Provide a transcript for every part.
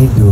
I do.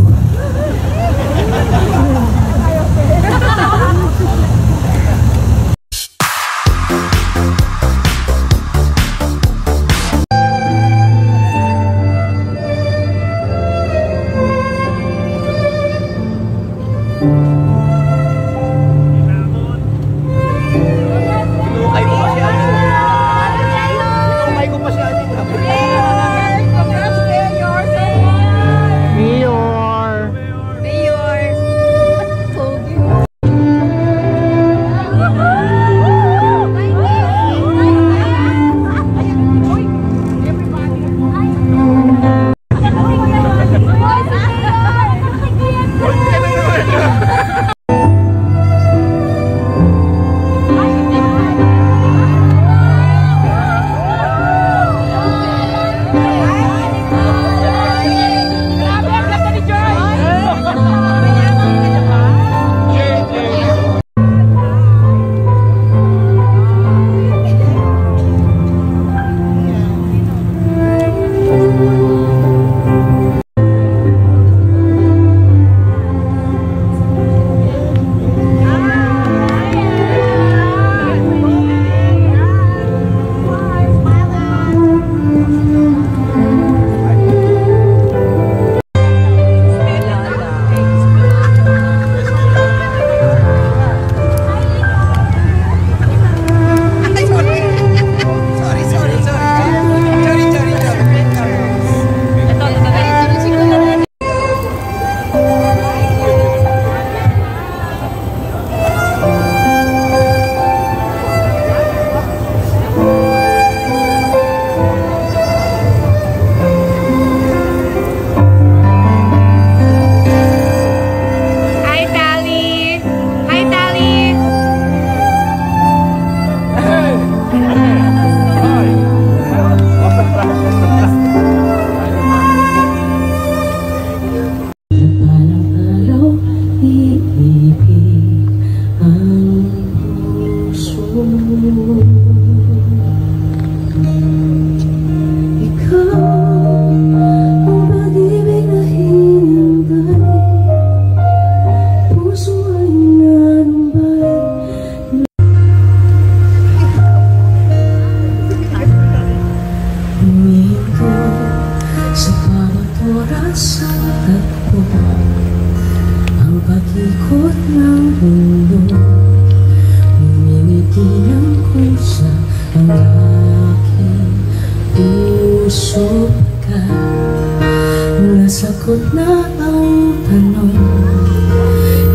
Nasagot na ang tanong,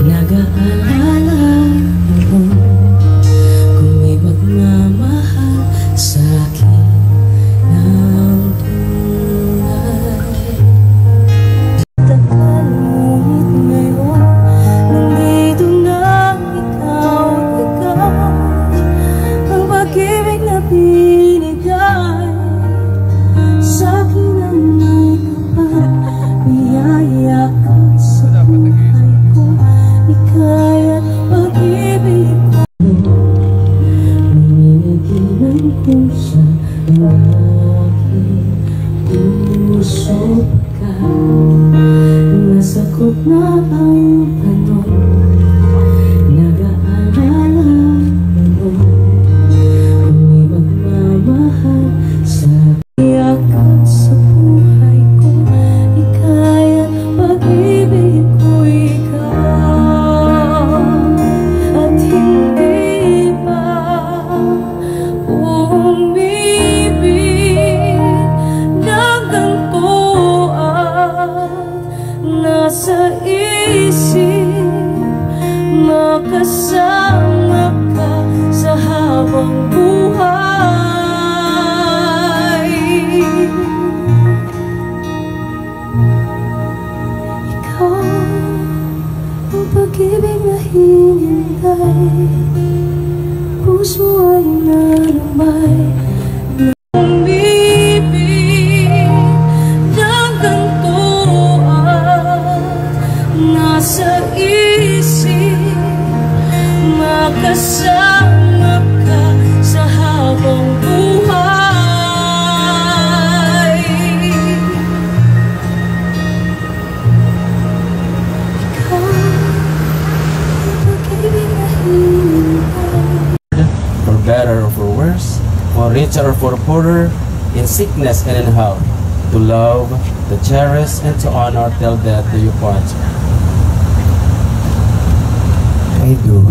nag-aalala mo kung may magmamahal sa akin ng tunay. Ngunit ngayon, nandito na ikaw ang pag-ibig na binigay sa akin ang may kapal. Biyaya ka sa buhay ko, ikaya't pag-ibig ko. Humihigilan ko sa aking puso ka. Nasagot na ang tanong, nag-aalala mo kung may magmamahal sa biyaya ka sa buhay ko. Pag-ibig ko ikaw at hindi pa umibig ng ganito at nasa isip makasama ka sa habang buhay. Ang pag-ibig na hinintay, puso ay nalamay. Umibig ng ganito at nasa isip makasama ka sa habang buhay. to our forefather in sickness and in health, to love, to cherish, and to honor till death do you part. I do.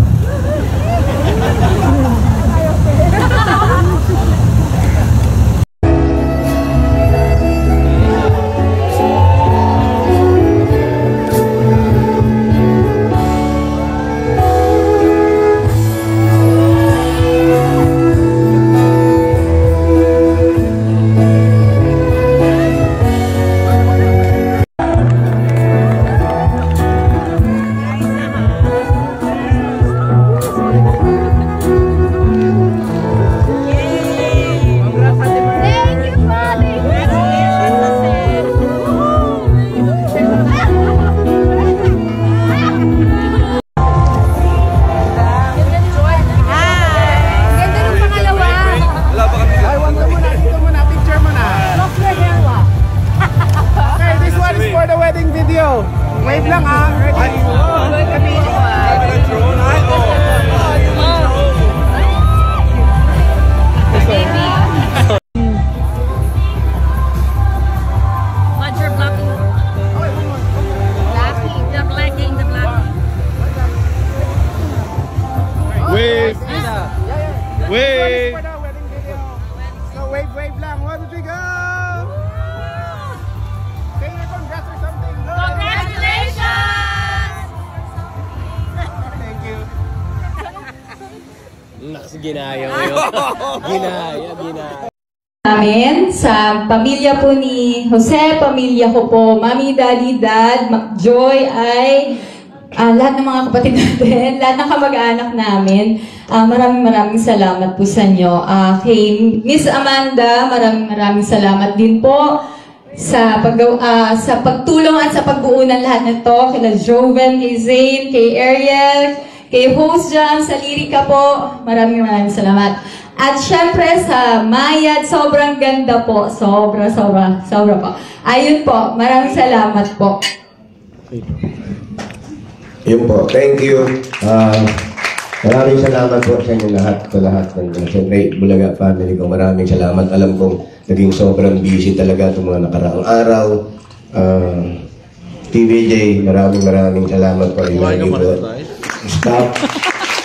Wave lang ah. What's your blocking? Blocking. Wave. Wave. So wave lang. 1, 2, 3, go. Say your congrats or something. Congratulations! Thank you. Naks, ginaya mo yun. Ginaya. Namin sa pamilya po ni Jose, pamilya ko po, Mami, Daddy, Dad, Joy, ay lahat ng mga kapatid natin, lahat ng kamag-anak namin. Maraming salamat po sa inyo. Kay Miss Amanda, maraming salamat din po sa pagtulong at sa pagbuo ng lahat nito. Kina Joven, kay Zane, kay Ariel, kay host dyan, sa Lirica po. Maraming salamat. At syempre sa Mayad, sobrang ganda po. Sobra po. Ayun po, maraming salamat po. Yun po, thank you. Maraming salamat po sa inyo lahat, siyempre, Bulaga family ko, maraming salamat. Alam kong naging sobrang busy talaga itong mga nakaraang araw. TVJ, maraming salamat po. Staff,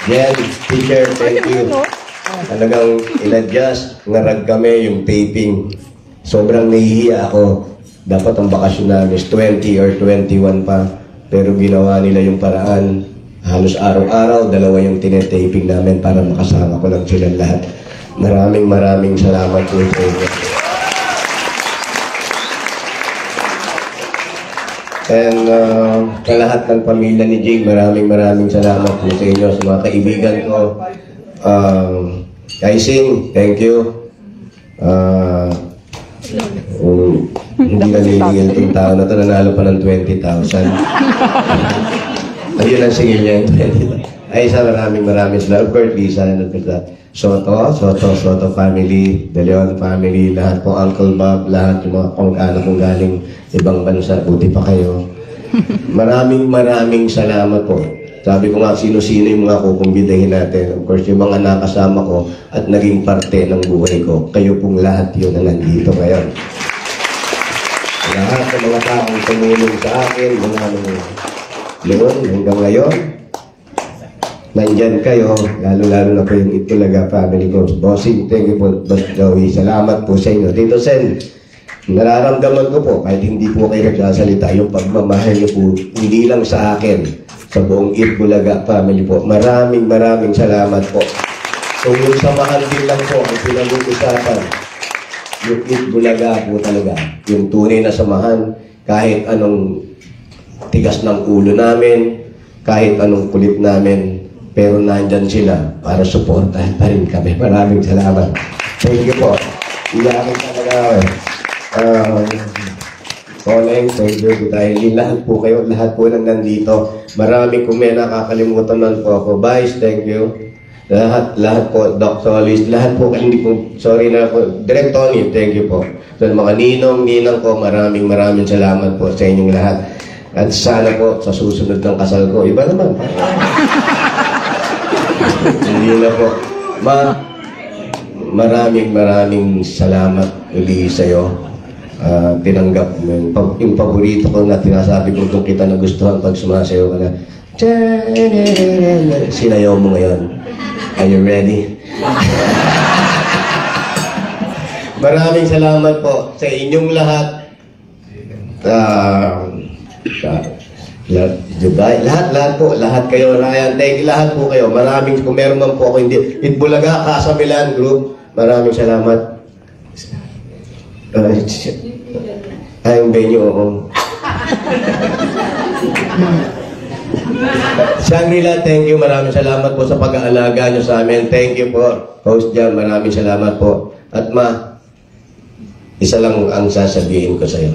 Jen, teacher, thank you. Talagang in-adjust, ngarag kami yung taping. Sobrang nahihiya ako. Dapat ang bakasyon namin is 20 or 21 pa. Pero ginawa nila yung paraan. Halos araw-araw, dalawa yung tinetaping namin para makasama ko lang silang lahat. Maraming salamat po sa inyo. And sa lahat ng pamilya ni Jig, maraming salamat po sa inyo, sa mga kaibigan ko. Kaising, thank you. Hindi naningil itong tao na ito, nanalo pa ng 20,000. Ayun ang singil niya yung 20,000. Ay, isa maraming salamat. Of course, Lisa, Soto family, De Leon family, lahat po, Uncle Bob, lahat yung mga pang-anak kong galing ibang bansa, buti pa kayo. Maraming salamat po. Sabi ko nga, sino-sino yung mga kukumbidahin natin. Of course, yung mga nakasama ko at naging parte ng buhay ko. Kayo pong lahat yun na nandito ngayon. Lahat ng mga taong tumulong sa akin, mga noon, hanggang ngayon, nandyan kayo, lalo na po yung Itulaga family ko. Bossing, thank you po, Boss Joey. Salamat po sa inyo. Tito Sen, nararamdaman ko po, kahit hindi po kayo nagsasalita, yung pagmamahal niyo po, hindi lang sa akin, sa buong Itbulaga family po. Maraming salamat po. So yung samahan din lang po ang pinag-uusapan. Yung Itbulaga po talaga. Yung tunay na samahan, kahit anong tigas ng ulo namin, kahit anong kulit namin, pero nandyan sila para suportahan pa rin kami. Maraming salamat. Thank you po. Iyakin talaga ako. Colin, thank you dahil lahat po kayo, lahat po nang nandito. Marami kung may nakakalimutan man po ako. Vice, thank you. Lahat po, Doc Solis, lahat po, hindi po, sorry na po. Direct Tony, thank you po. So, mga ninang ko, maraming salamat po sa inyong lahat. At sana po, sa susunod ng kasal ko, iba naman. maraming salamat uli sa'yo. Tinanggap mo yung paborito ko na tinasabi ko kung kita nagustuhan pag sumasayaw ka na. Sinayaw mo ngayon. Are you ready? Maraming salamat po sa inyong lahat. Lahat po, lahat kayo, Ryan, thank you, lahat po kayo. Maraming, kung meron man po ako hindi, Itbulaga, Casa Milan Group, maraming salamat. Yung venue, oo. Shangri-La, thank you, maraming salamat po sa pag-aalaga nyo sa amin. Thank you po, host dyan, maraming salamat po. At isa lang ang sasabihin ko sa'yo.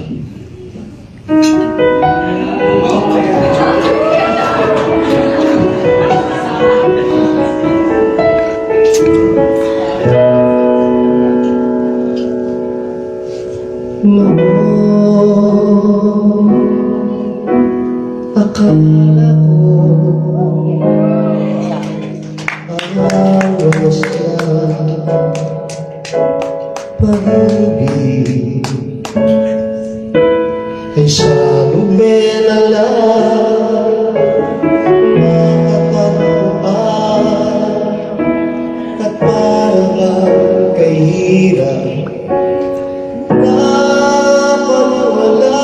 Akala ko ang gusto pag-ibig ay salubin na lang makapagpuan at parang kahirap na paniwala.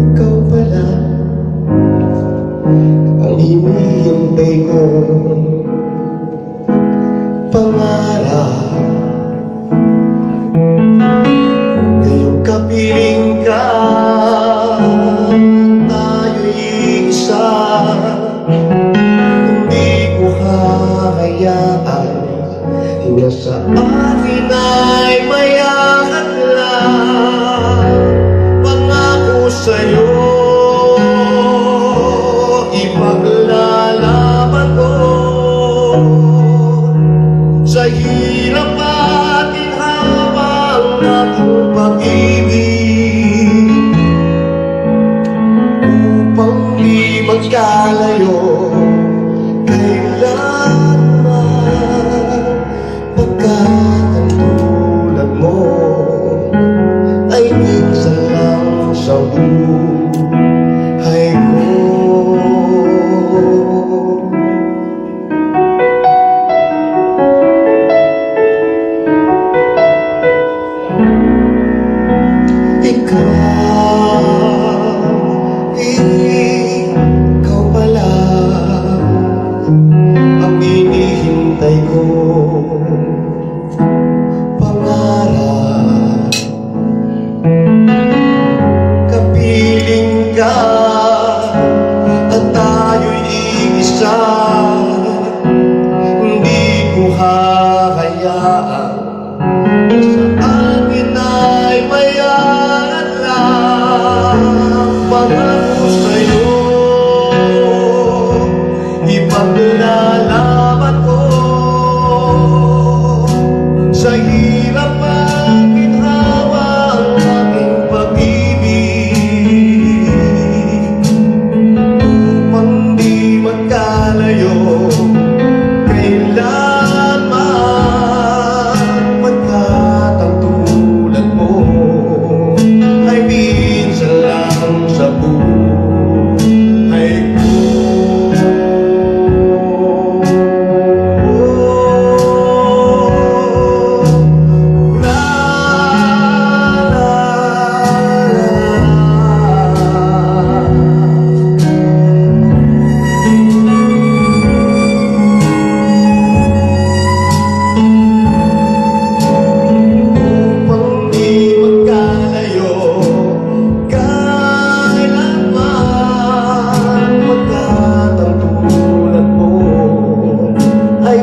Ikaw pala ang hinihintay ko, pangarap. Ngayong kapiling ka, tayo'y isa. Hindi ko hahayaan na sa akin ay mayangat lang. Pangako sa'yo, ipaglalaban ko sa hirap at ginhawa ang aking pag-ibig, upang di magkalayo kailanman, pagkat ang tulad mo ay minsan lang sa buhay ko. Ikaw pala ang hinihintay ko, pangarap. Kapiling ka at tayo'y iisa. Hindi ko hahayaan sa akin ay mayangat lang. Pangako sa'yo, ipaglalaban ko sa hirap at ginhawa ang aking pag-ibig, upang di magkalayo kailanman, pagkat ang tulad mo ay minsan lang sa buhay ko. Upang di magkalayo kailanman, pagkat ang tulad mo ay